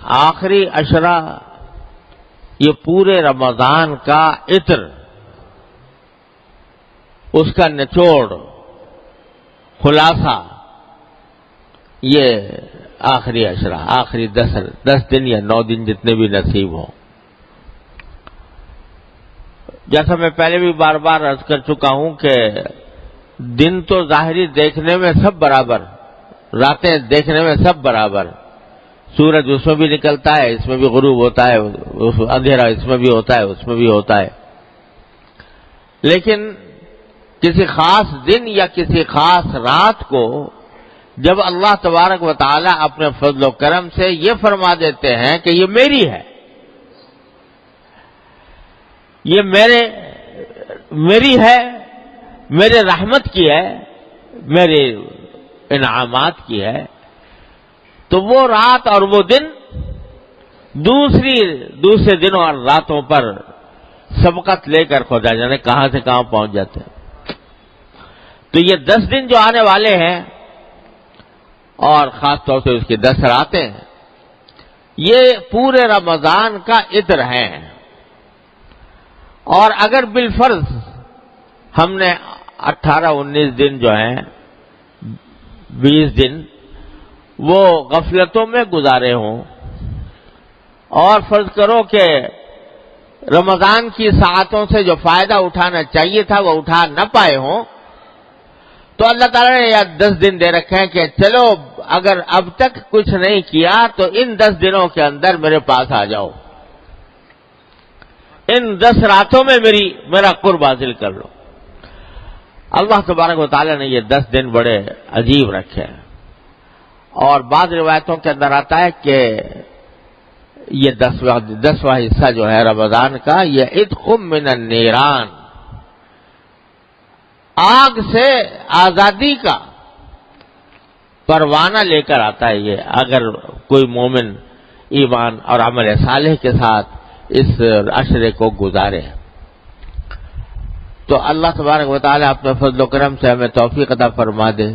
آخری عشرہ یہ پورے رمضان کا عطر، اس کا نچوڑ، خلاصہ، یہ آخری عشرہ، آخری 10 دن یا 9 دن جتنے بھی نصیب ہوں. جیسا میں پہلے بھی بار بار عرض کر چکا ہوں کہ دن تو ظاہری دیکھنے میں سب برابر، راتیں دیکھنے میں سب برابر، سورج اس میں بھی نکلتا ہے، اس میں بھی غروب ہوتا ہے، اندھیرا اس میں بھی ہوتا ہے، اس میں بھی ہوتا ہے. لیکن کسی خاص دن یا کسی خاص رات کو جب اللہ تبارک و تعالی اپنے فضل و کرم سے یہ فرما دیتے ہیں کہ یہ میری ہے، یہ میری ہے، میرے رحمت کی ہے، میرے انعامات کی ہے، تو وہ رات اور وہ دن دوسرے دنوں اور راتوں پر سبقت لے کر خدا جانے کہاں سے کہاں پہنچ جاتے ہیں. تو یہ 10 دن جو آنے والے ہیں اور خاص طور سے اس کی 10 راتیں، یہ پورے رمضان کا عطر ہیں. اور اگر بالفرض ہم نے 18-19 دن جو ہیں، 20 دن وہ غفلتوں میں گزارے ہوں، اور فرض کرو کہ رمضان کی ساعتوں سے جو فائدہ اٹھانا چاہیے تھا وہ اٹھا نہ پائے ہوں، تو اللہ تعالیٰ نے یہ 10 دن دے رکھے ہیں کہ چلو اگر اب تک کچھ نہیں کیا تو ان 10 دنوں کے اندر میرے پاس آ جاؤ، ان 10 راتوں میں میرا قرب حاصل کر لو. اللہ تبارک و تعالیٰ نے یہ 10 دن بڑے عجیب رکھے ہیں. اور بعض روایتوں کے اندر آتا ہے کہ یہ 10واں حصہ جو ہے رمضان کا، یہ عتق من النیران، آگ سے آزادی کا پروانہ لے کر آتا ہے. یہ اگر کوئی مومن ایمان اور عمل صالح کے ساتھ اس عشرے کو گزارے، تو اللہ تبارک و تعالیٰ اپنے فضل و کرم سے ہمیں توفیق عطا فرما دے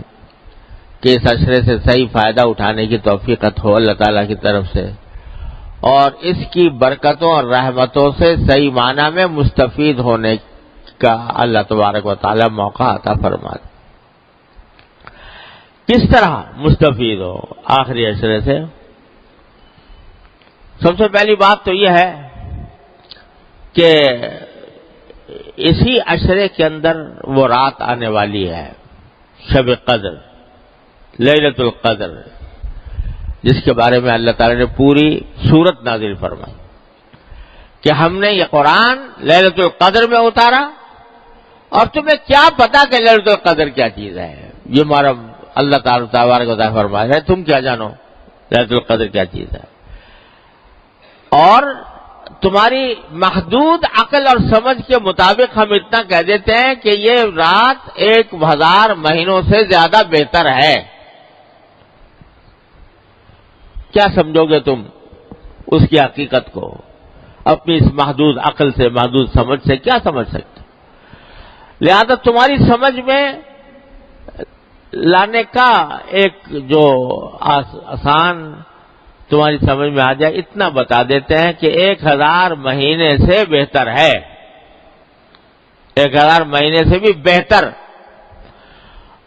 کہ اس عشرے سے صحیح فائدہ اٹھانے کی توفیق ہو اللہ تعالیٰ کی طرف سے، اور اس کی برکتوں اور رحمتوں سے صحیح معنی میں مستفید ہونے کا اللہ تبارک و تعالیٰ موقع عطا فرما دے. کس طرح مستفید ہو آخری عشرے سے؟ سب سے پہلی بات تو یہ ہے کہ اسی عشرے کے اندر وہ رات آنے والی ہے، شب قدر، لیلۃ القدر، جس کے بارے میں اللہ تعالی نے پوری سورت نازل فرمائی کہ ہم نے یہ قرآن لیلۃ القدر میں اتارا، اور تمہیں کیا پتا کہ لیلۃ القدر کیا چیز ہے؟ یہ ہمارا اللہ تعالیٰ تبارک و تعالیٰ فرما رہا ہے، تم کیا جانو لیلۃ القدر کیا چیز ہے؟ اور تمہاری محدود عقل اور سمجھ کے مطابق ہم اتنا کہہ دیتے ہیں کہ یہ رات 1000 مہینوں سے زیادہ بہتر ہے. کیا سمجھو گے تم اس کی حقیقت کو؟ اپنی اس محدود عقل سے، محدود سمجھ سے کیا سمجھ سکتے؟ لہذا تمہاری سمجھ میں لانے کا ایک جو آسان تمہاری سمجھ میں آ جائے اتنا بتا دیتے ہیں کہ 1000 مہینے سے بہتر ہے، 1000 مہینے سے بھی بہتر.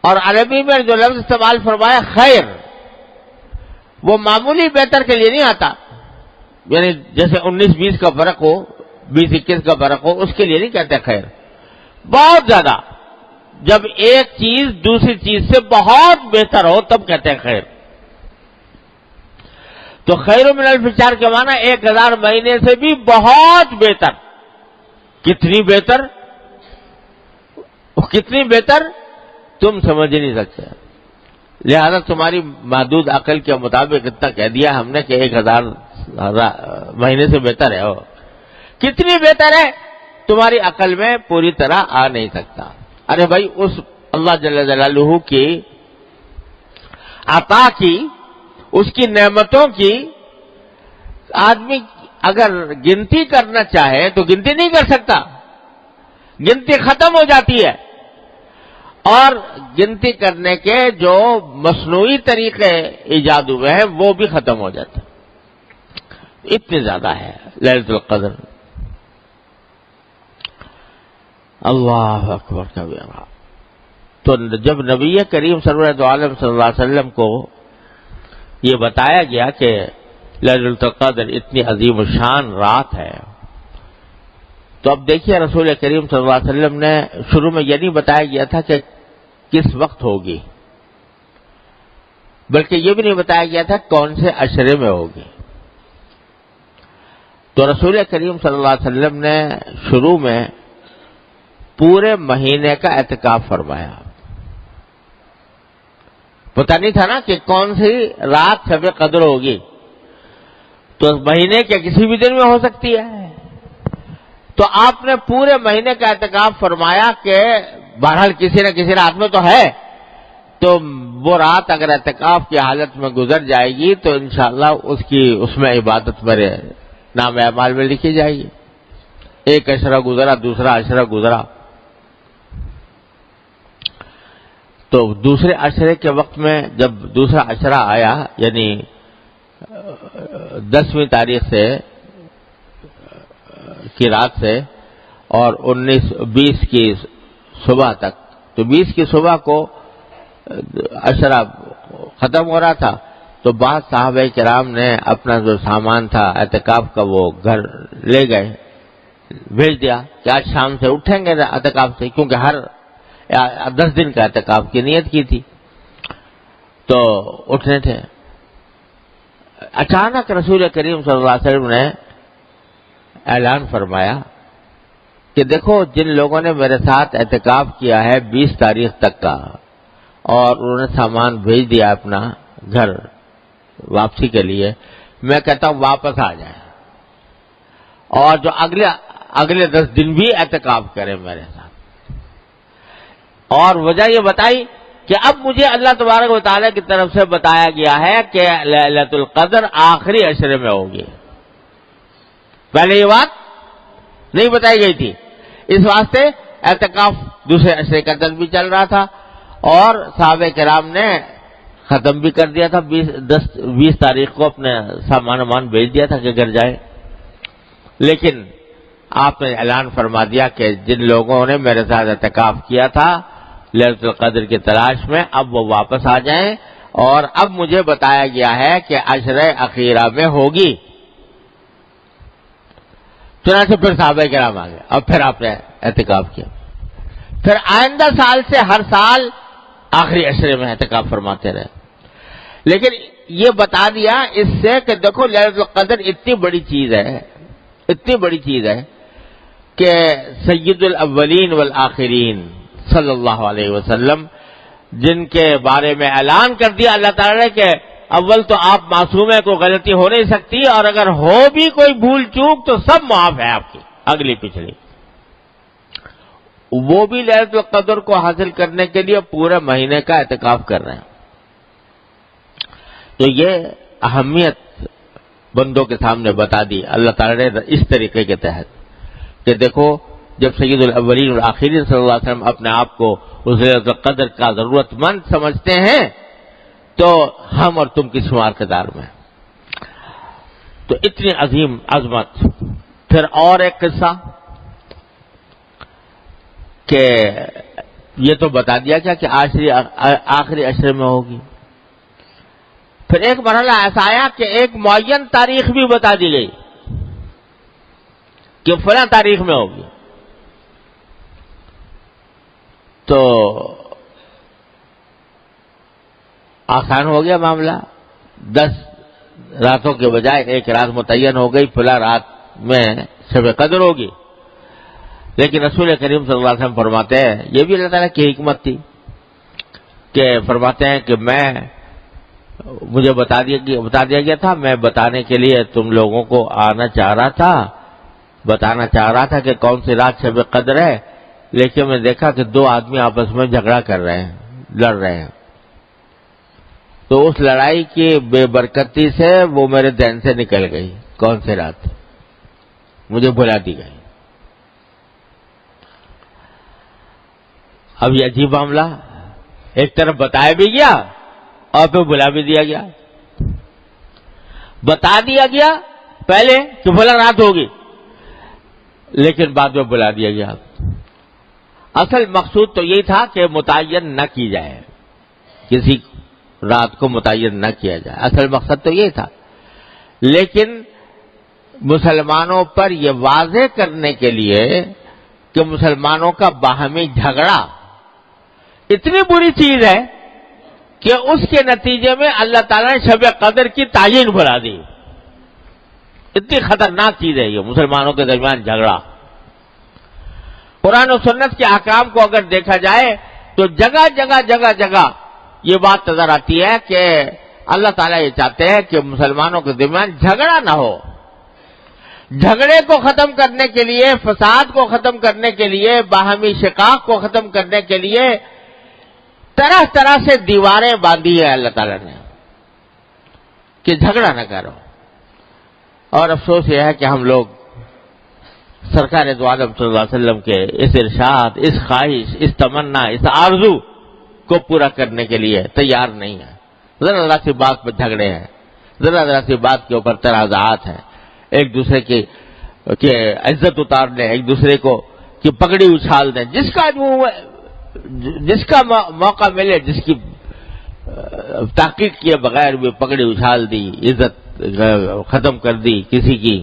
اور عربی میں جو لفظ استعمال فرمایا خیر، وہ معمولی بہتر کے لیے نہیں آتا، یعنی جیسے 19-20 کا فرق ہو، 20-21 کا فرق ہو، اس کے لیے نہیں کہتے خیر. بہت زیادہ، جب ایک چیز دوسری چیز سے بہت بہتر ہو تب کہتے ہیں خیر. تو خیر من الف شہر کے معنی 1000 مہینے سے بھی بہت بہتر. کتنی بہتر؟ کتنی بہتر تم سمجھ نہیں سکتے. لہذا تمہاری محدود عقل کے مطابق اتنا کہہ دیا ہم نے کہ 1000 مہینے سے بہتر ہے. کتنی بہتر ہے تمہاری عقل میں پوری طرح آ نہیں سکتا. ارے بھائی، اس اللہ جل جلالہ کی عطا کی، اس کی نعمتوں کی آدمی اگر گنتی کرنا چاہے تو گنتی نہیں کر سکتا، گنتی ختم ہو جاتی ہے. اور گنتی کرنے کے جو مصنوعی طریقے ایجاد ہوئے ہیں وہ بھی ختم ہو جاتے ہیں. اتنی زیادہ ہے لیلۃ القدر. اللہ اکبر کبیرہ. تو جب نبی کریم سرورت عالم صلی اللہ علیہ وسلم کو یہ بتایا گیا کہ لیلۃ القدر اتنی عظیم الشان رات ہے، تو اب دیکھیے رسول کریم صلی اللہ علیہ وسلم نے شروع میں یہ نہیں بتایا گیا تھا کہ کس وقت ہوگی، بلکہ یہ بھی نہیں بتایا گیا تھا کون سے عشرے میں ہوگی. تو رسول کریم صلی اللہ علیہ وسلم نے شروع میں پورے مہینے کا اعتکاف فرمایا. پتہ نہیں تھا نا کہ کون سی رات شب قدر ہوگی، تو مہینے کے کسی بھی دن میں ہو سکتی ہے. تو آپ نے پورے مہینے کا اعتکاف فرمایا کہ بہرحال کسی نہ کسی رات میں تو ہے، تو وہ رات اگر اعتکاف کی حالت میں گزر جائے گی تو انشاءاللہ اس میں عبادت میرے نام اعمال میں لکھی جائے گی. ایک عشرہ گزرا، دوسرا عشرہ گزرا، تو دوسرے عشرے کے وقت میں جب دوسرا عشرہ آیا، یعنی 10ویں تاریخ سے کی رات سے اور 20 کی صبح تک، تو 20 کی صبح کو عشرہ ختم ہو رہا تھا، تو بعض صحابہ کرام نے اپنا جو سامان تھا اعتکاف کا وہ گھر لے گئے، بھیج دیا کہ آج شام سے اٹھیں گے اعتکاف سے، کیونکہ ہر 10 دن کا اعتکاف کی نیت کی تھی، تو اٹھنے تھے. اچانک رسول کریم صلی اللہ علیہ وسلم نے اعلان فرمایا کہ دیکھو جن لوگوں نے میرے ساتھ اعتکاف کیا ہے 20 تاریخ تک کا، اور انہوں نے سامان بھیج دیا اپنا گھر واپسی کے لیے، میں کہتا ہوں واپس آ جائیں، اور جو اگلے 10 دن بھی اعتکاف کریں میرے ساتھ. اور وجہ یہ بتائی کہ اب مجھے اللہ تبارک و تعالیٰ کی طرف سے بتایا گیا ہے کہ لیلۃ القدر آخری عشرے میں ہوگی. پہلے یہ بات نہیں بتائی گئی تھی، اس واسطے اعتکاف دوسرے عشرے کا دن بھی چل رہا تھا، اور صحابہ کرام نے ختم بھی کر دیا تھا. 20 تاریخ کو اپنے سامان بھیج دیا تھا کہ گھر جائے. لیکن آپ نے اعلان فرما دیا کہ جن لوگوں نے میرے ساتھ اعتکاف کیا تھا لیلۃ القدر کی تلاش میں، اب وہ واپس آ جائیں، اور اب مجھے بتایا گیا ہے کہ عشرہ اخیرہ میں ہوگی. چنانچہ پھر صحابہ کرام آ گئے، اور پھر آپ نے اعتکاف کیا. پھر آئندہ سال سے ہر سال آخری عشرے میں اعتکاف فرماتے رہے. لیکن یہ بتا دیا اس سے کہ دیکھو لیلۃ القدر اتنی بڑی چیز ہے کہ سید الاولین والآخرین صلی اللہ علیہ وسلم، جن کے بارے میں اعلان کر دیا اللہ تعالیٰ نے کہ اول تو آپ معصوم ہیں، کوئی غلطی ہو نہیں سکتی، اور اگر ہو بھی کوئی بھول چوک تو سب معاف ہے آپ کی، اگلی پچھلی. وہ بھی لیلۃ القدر کو حاصل کرنے کے لیے پورے مہینے کا اعتکاف کر رہے ہیں. تو یہ اہمیت بندوں کے سامنے بتا دی اللہ تعالیٰ نے اس طریقے کے تحت کہ دیکھو جب سید الاولین والآخرین صلی اللہ علیہ وسلم اپنے آپ کو اس لیلۃ القدر کا ضرورت مند سمجھتے ہیں تو ہم اور تم کس شمار کے دار میں. تو اتنی عظیم عظمت. پھر اور ایک قصہ کہ یہ تو بتا دیا کیا کہ آخری عشرے میں ہوگی. پھر ایک مرحلہ ایسا آیا کہ ایک معین تاریخ بھی بتا دی گئی کہ فلاں تاریخ میں ہوگی. تو آسان ہو گیا معاملہ، 10 راتوں کے بجائے ایک رات متعین ہو گئی، فلاں رات میں شب قدر ہوگی. لیکن رسول کریم صلی اللہ علیہ وسلم فرماتے ہیں، یہ بھی اللہ تعالیٰ کی حکمت تھی کہ فرماتے ہیں کہ مجھے بتا دیا گیا تھا، میں بتانے کے لیے تم لوگوں کو بتانا چاہ رہا تھا کہ کون سی رات شب قدر ہے، لیکن میں دیکھا کہ 2 آدمی آپس میں جھگڑا کر رہے ہیں، لڑ رہے ہیں. تو اس لڑائی کی بے برکتی سے وہ میرے ذہن سے نکل گئی، کون سی رات مجھے بھلا دی گئی. اب یہ عجیب معاملہ، ایک طرف بتایا بھی گیا اور پھر بلا بھی دیا گیا. بتا دیا گیا پہلے کہ فلاں رات ہوگی، لیکن بعد میں بلا دیا گیا۔ اصل مقصود تو یہی تھا کہ متعین نہ کی جائے، کسی رات کو متعین نہ کیا جائے، اصل مقصد تو یہی تھا۔ لیکن مسلمانوں پر یہ واضح کرنے کے لیے کہ مسلمانوں کا باہمی جھگڑا اتنی بری چیز ہے کہ اس کے نتیجے میں اللہ تعالیٰ نے شب قدر کی تعین بڑھا دی۔ اتنی خطرناک چیز ہے یہ مسلمانوں کے درمیان جھگڑا۔ قرآن و سنت کے احکام کو اگر دیکھا جائے تو جگہ جگہ جگہ جگہ یہ بات نظر آتی ہے کہ اللہ تعالیٰ یہ چاہتے ہیں کہ مسلمانوں کے درمیان جھگڑا نہ ہو۔ جھگڑے کو ختم کرنے کے لیے، فساد کو ختم کرنے کے لیے، باہمی شقاق کو ختم کرنے کے لیے طرح طرح سے دیواریں باندھی ہے اللہ تعالیٰ نے کہ جھگڑا نہ کرو۔ اور افسوس یہ ہے کہ ہم لوگ سرکار دو عالم صلی اللہ علیہ وسلم کے اس ارشاد، اس خواہش، اس تمنا، اس آرزو کو پورا کرنے کے لیے تیار نہیں ہے۔ ذرا ذرا سی بات پر جھگڑے ہیں، ذرا ذرا سی بات کے اوپر تنازعات ہیں، ایک دوسرے کی عزت اتارنے، ایک دوسرے کو کی پگڑی اچھال دیں، جس کا موقع ملے، جس کی تحقیق کیے بغیر بھی پگڑی اچھال دی، عزت ختم کر دی، کسی کی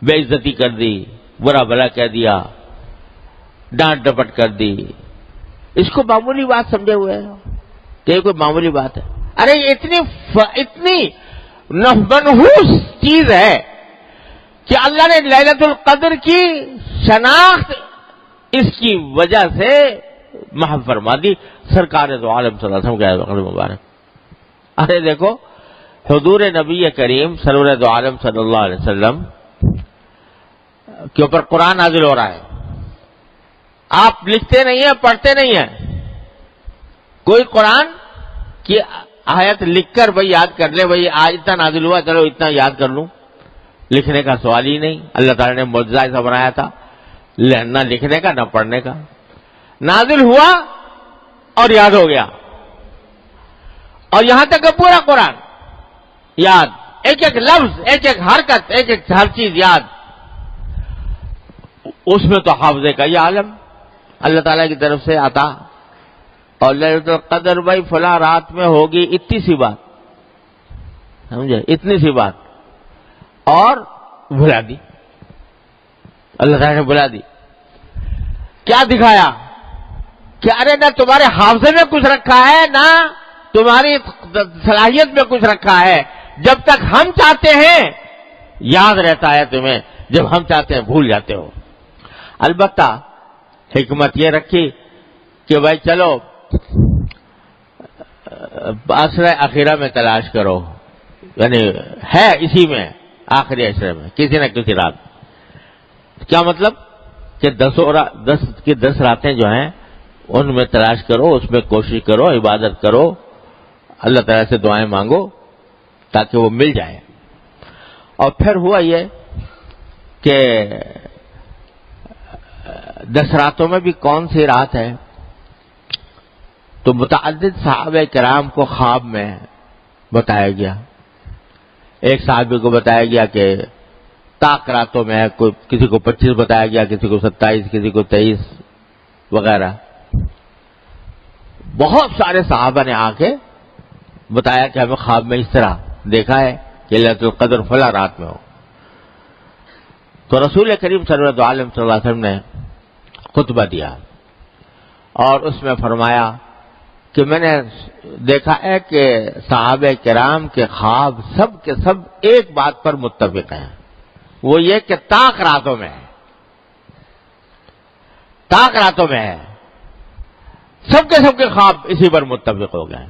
بے عزتی کر دی، برا بھلا کہہ دیا، ڈانٹ ڈپٹ کر دی، اس کو معمولی بات سمجھے ہوئے ہیں کہ یہ کوئی معمولی بات ہے۔ ارے یہ اتنی منحوس چیز ہے کہ اللہ نے لیلۃ القدر کی شناخت اس کی وجہ سے محو فرما دی سرکار دو عالم صلی اللہ علیہ وسلم کے مبارک۔ ارے دیکھو حضور نبی کریم سرور دو عالم صلی اللہ علیہ وسلم کے اوپر قرآن نازل ہو رہا ہے، آپ لکھتے نہیں ہیں، پڑھتے نہیں ہیں، کوئی قرآن کی آیت لکھ کر بھائی یاد کر لے، بھائی آج اتنا نازل ہوا چلو اتنا یاد کر لوں، لکھنے کا سوال ہی نہیں۔ اللہ تعالیٰ نے معجزہ ایسا بنایا تھا، نہ لکھنے کا نہ پڑھنے کا، نازل ہوا اور یاد ہو گیا، اور یہاں تک کہ پورا قرآن یاد، ایک ایک لفظ، ایک ایک حرکت، ایک ایک ہر چیز یاد۔ اس میں تو حافظے کا یہ عالم اللہ تعالیٰ کی طرف سے عطا، اور لیلۃ القدر بھائی فلاں رات میں ہوگی، اتنی سی بات، سمجھے، اتنی سی بات، اور بھلا دی، اللہ تعالیٰ نے بلا دی۔ کیا دکھایا کہ ارے نہ تمہارے حافظے میں کچھ رکھا ہے، نہ تمہاری صلاحیت میں کچھ رکھا ہے، جب تک ہم چاہتے ہیں یاد رہتا ہے تمہیں، جب ہم چاہتے ہیں بھول جاتے ہو۔ البتہ حکمت یہ رکھی کہ بھائی چلو عشرہ اخیرہ میں تلاش کرو، یعنی ہے اسی میں آخری عشرے میں کسی نہ کسی رات۔ کیا مطلب کہ 10 راتیں جو ہیں ان میں تلاش کرو، اس میں کوشش کرو، عبادت کرو، اللہ تعالیٰ سے دعائیں مانگو تاکہ وہ مل جائے۔ اور پھر ہوا یہ کہ 10 راتوں میں بھی کون سی رات ہے، تو متعدد صحابہ کرام کو خواب میں بتایا گیا۔ ایک صحابی کو بتایا گیا کہ طاق راتوں میں ہے، کسی کو 25 بتایا گیا، کسی کو 27، کسی کو 23 وغیرہ۔ بہت سارے صحابہ نے آ کے بتایا کہ ہمیں خواب میں اس طرح دیکھا ہے کہ لیلۃ القدر فلاں رات میں ہو۔ تو رسول کریم صلی اللہ علیہ وسلم نے خطبہ دیا اور اس میں فرمایا کہ میں نے دیکھا ہے کہ صحابہ کرام کے خواب سب کے سب ایک بات پر متفق ہیں، وہ یہ کہ طاق راتوں میں ہے، طاق راتوں میں ہے، سب کے خواب اسی پر متفق ہو گئے۔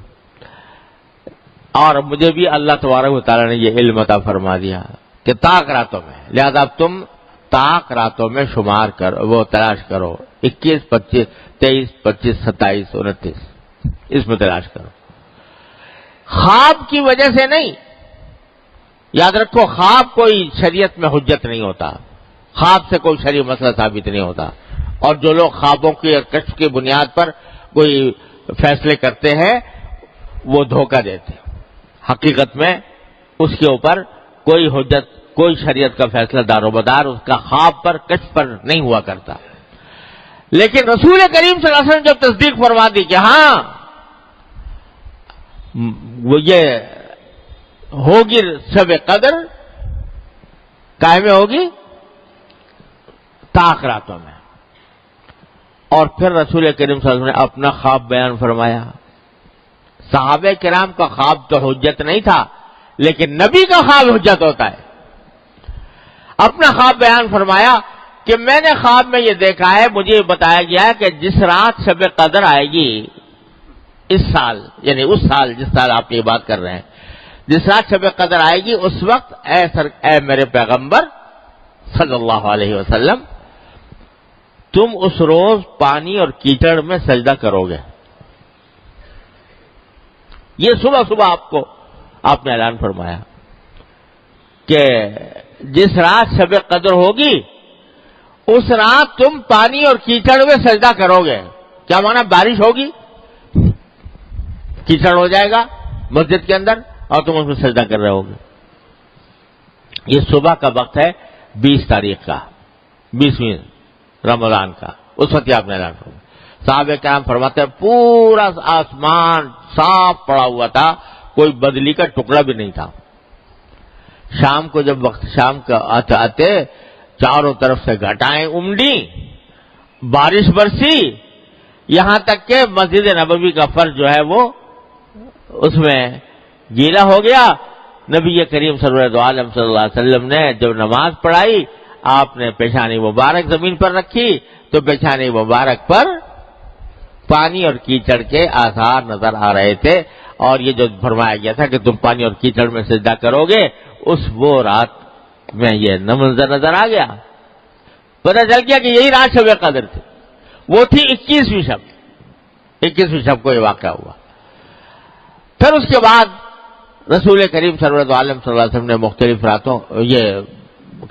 اور مجھے بھی اللہ تبارک و تعالیٰ نے یہ علم عطا فرما دیا کہ طاق راتوں میں، لہذا اب تم طاق راتوں میں شمار کرو، وہ تلاش کرو، 21، 25، 23، 25، 27، 29 اس میں تلاش کرو۔ خواب کی وجہ سے نہیں، یاد رکھو خواب کوئی شریعت میں حجت نہیں ہوتا، خواب سے کوئی شرعی مسئلہ ثابت نہیں ہوتا، اور جو لوگ خوابوں کی کشف کی بنیاد پر کوئی فیصلے کرتے ہیں وہ دھوکہ دیتے ہیں، حقیقت میں اس کے اوپر کوئی حجت، کوئی شریعت کا فیصلہ دار و مدار اس کا خواب پر، کشف پر نہیں ہوا کرتا. لیکن رسول کریم صلی اللہ علیہ وسلم جب تصدیق فرما دی کہ ہاں وہ یہ ہوگی شب قدر، قائم ہوگی طاق راتوں میں، اور پھر رسول کریم صلی اللہ علیہ وسلم نے اپنا خواب بیان فرمایا. صحابہ کرام کا خواب تو حجت نہیں تھا، لیکن نبی کا خواب حجت ہوتا ہے. اپنا خواب بیان فرمایا کہ میں نے خواب میں یہ دیکھا ہے، مجھے بتایا گیا ہے کہ جس رات شب قدر آئے گی اس سال، یعنی اس سال جس سال آپ یہ بات کر رہے ہیں، جس رات شب قدر آئے گی اس وقت اے میرے پیغمبر صلی اللہ علیہ وسلم، تم اس روز پانی اور کیچڑ میں سجدہ کرو گے. یہ صبح صبح آپ نے اعلان فرمایا کہ جس رات شب قدر ہوگی اس رات تم پانی اور کیچڑ میں سجدہ کرو گے. کیا معنی؟ بارش ہوگی، کیچڑ ہو جائے گا مسجد کے اندر اور تم اس میں سجدہ کر رہے ہوگے. یہ صبح کا وقت ہے 20 تاریخ کا، 20ویں رمضان کا. اس وقت آپ نے اعلان فرمایا. صحابہ کرام فرماتے ہیں پورا آسمان صاف پڑا ہوا تھا، کوئی بدلی کا ٹکڑا بھی نہیں تھا. شام کو جب وقت شام کا آتے چاروں طرف سے گھٹائیں امڈی، بارش برسی، یہاں تک کہ مسجد نبوی کا فرش جو ہے وہ اس میں گیلا ہو گیا. نبی کریم صلی اللہ علیہ وسلم نے جب نماز پڑھائی، آپ نے پیشانی مبارک زمین پر رکھی تو پیشانی مبارک پر پانی اور کیچڑ کے آثار نظر آ رہے تھے. اور یہ جو فرمایا گیا تھا کہ تم پانی اور کیچڑ میں سجدہ کرو گے، وہ رات میں یہ منظر نظر آ گیا. پتہ چل گیا کہ یہی رات شب قدر تھی. وہ تھی 21ویں شب. 21ویں شب کو یہ واقعہ ہوا. پھر اس کے بعد رسول کریم صلی اللہ علیہ وسلم نے مختلف راتوں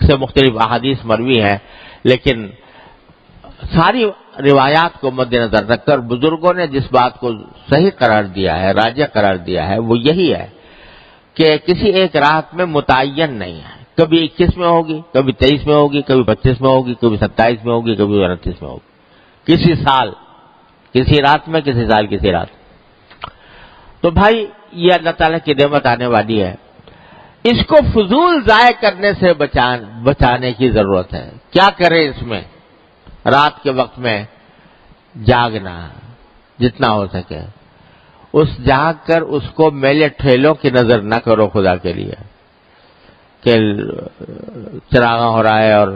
سے مختلف احادیث مروی ہیں، لیکن ساری روایات کو مد نظر رکھ کر بزرگوں نے جس بات کو صحیح قرار دیا ہے، راجح قرار دیا ہے، وہ یہی ہے کہ کسی ایک رات میں متعین نہیں ہے. کبھی 21 میں ہوگی، کبھی 23 میں ہوگی، کبھی 25 میں ہوگی، کبھی 27 میں ہوگی، کبھی 29 میں ہوگی. کسی سال کسی رات میں، کسی سال کسی رات. تو بھائی یہ اللہ تعالیٰ کی نعمت آنے والی ہے، اس کو فضول ضائع کرنے سے بچانے کی ضرورت ہے. کیا کرے اس میں؟ رات کے وقت میں جاگنا جتنا ہو سکے. اس جاگ کر اس کو میلے ٹھیلوں کی نظر نہ کرو خدا کے لیے کہ چراغاں ہو رہا ہے اور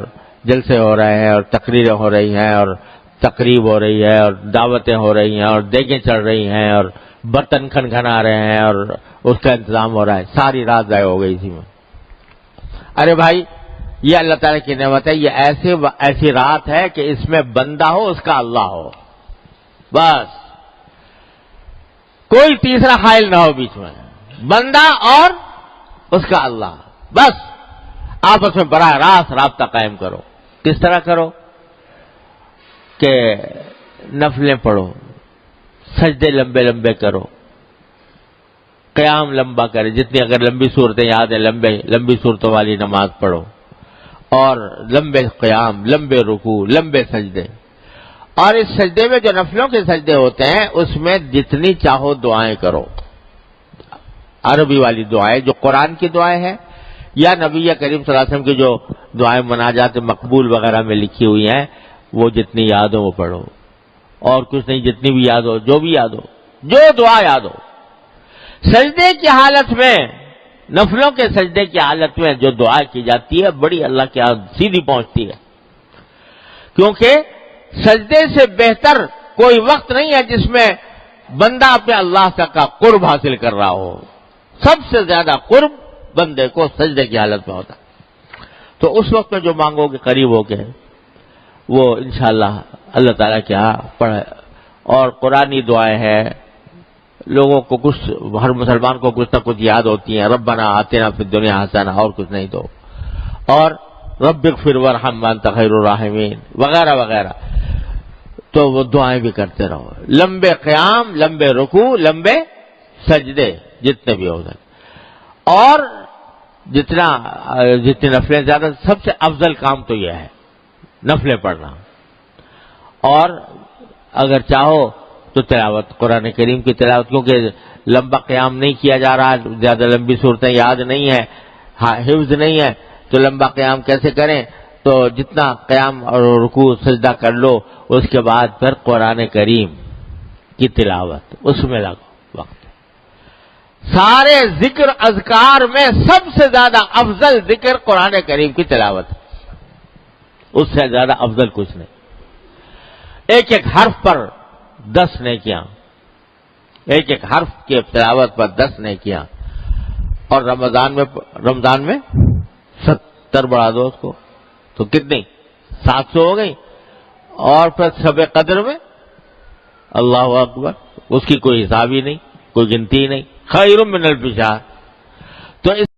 جلسے ہو رہے ہیں اور تقریریں ہو رہی ہیں اور تقریب ہو رہی ہے اور دعوتیں ہو رہی ہیں اور دیگیں چڑھ رہی ہیں اور برتن کھنکھنا رہے ہیں اور اس کا انتظام ہو رہا ہے. ساری رات ضائع ہو گئی اسی میں. ارے بھائی یہ اللہ تعالیٰ کی نعمت ہے. یہ ایسی رات ہے کہ اس میں بندہ ہو، اس کا اللہ ہو، بس کوئی تیسرا حائل نہ ہو بیچ میں. بندہ اور اس کا اللہ، بس آپس میں براہ راست رابطہ قائم کرو. کس طرح کرو؟ کہ نفلیں پڑھو، سجدے لمبے لمبے کرو، قیام لمبا کرے، جتنی اگر لمبی صورتیں یاد ہیں لمبی صورتوں والی نماز پڑھو، اور لمبے قیام، لمبے رکوع، لمبے سجدے. اور اس سجدے میں جو نفلوں کے سجدے ہوتے ہیں اس میں جتنی چاہو دعائیں کرو. عربی والی دعائیں جو قرآن کی دعائیں ہیں یا نبی کریم صلی اللہ علیہ وسلم کی جو دعائیں مناجات مقبول وغیرہ میں لکھی ہوئی ہیں، وہ جتنی یاد ہو وہ پڑھو. اور کچھ نہیں، جتنی بھی یاد ہو، جو بھی یاد ہو، جو دعا یاد ہو. سجدے کی حالت میں، نفلوں کے سجدے کی حالت میں جو دعا کی جاتی ہے بڑی اللہ کے ہاں سیدھی پہنچتی ہے، کیونکہ سجدے سے بہتر کوئی وقت نہیں ہے جس میں بندہ اپنے اللہ سے کا قرب حاصل کر رہا ہو. سب سے زیادہ قرب بندے کو سجدے کی حالت میں ہوتا. تو اس وقت میں جو مانگو گے قریب ہو کے وہ انشاءاللہ اللہ تعالیٰ کے ہاں پڑھے. اور قرآنی دعائیں ہیں، لوگوں کو کچھ، ہر مسلمان کو کچھ نہ کچھ یاد ہوتی ہیں. ربنا آتنا فی الدنیا حسنہ، اور کچھ نہیں تو، اور رب اغفر وارحم وانت خیر الراحمین وغیرہ وغیرہ. تو وہ دعائیں بھی کرتے رہو، لمبے قیام، لمبے رکوع، لمبے سجدے جتنے بھی ہو سکے. اور جتنی نفلیں زیادہ، سب سے افضل کام تو یہ ہے نفلیں پڑھنا. اور اگر چاہو تو تلاوت، قرآن کریم کی تلاوت، کیونکہ لمبا قیام نہیں کیا جا رہا، زیادہ لمبی صورتیں یاد نہیں ہے، حفظ نہیں ہے، تو لمبا قیام کیسے کریں؟ تو جتنا قیام اور رکوع سجدہ کر لو، اس کے بعد پھر قرآن کریم کی تلاوت، اس میں لگو وقت. سارے ذکر اذکار میں سب سے زیادہ افضل ذکر قرآن کریم کی تلاوت، اس سے زیادہ افضل کچھ نہیں. ایک ایک حرف پر 10 نیکیاں، ایک ایک حرف کی تلاوت پر 10 نیکیاں. اور رمضان میں 70 بڑھا دو اس کو تو کتنی؟ 700 ہو گئی. اور پھر شب قدر میں اللہ اکبر، اس کی کوئی حساب ہی نہیں، کوئی گنتی ہی نہیں. خیر من الف شہر. تو اس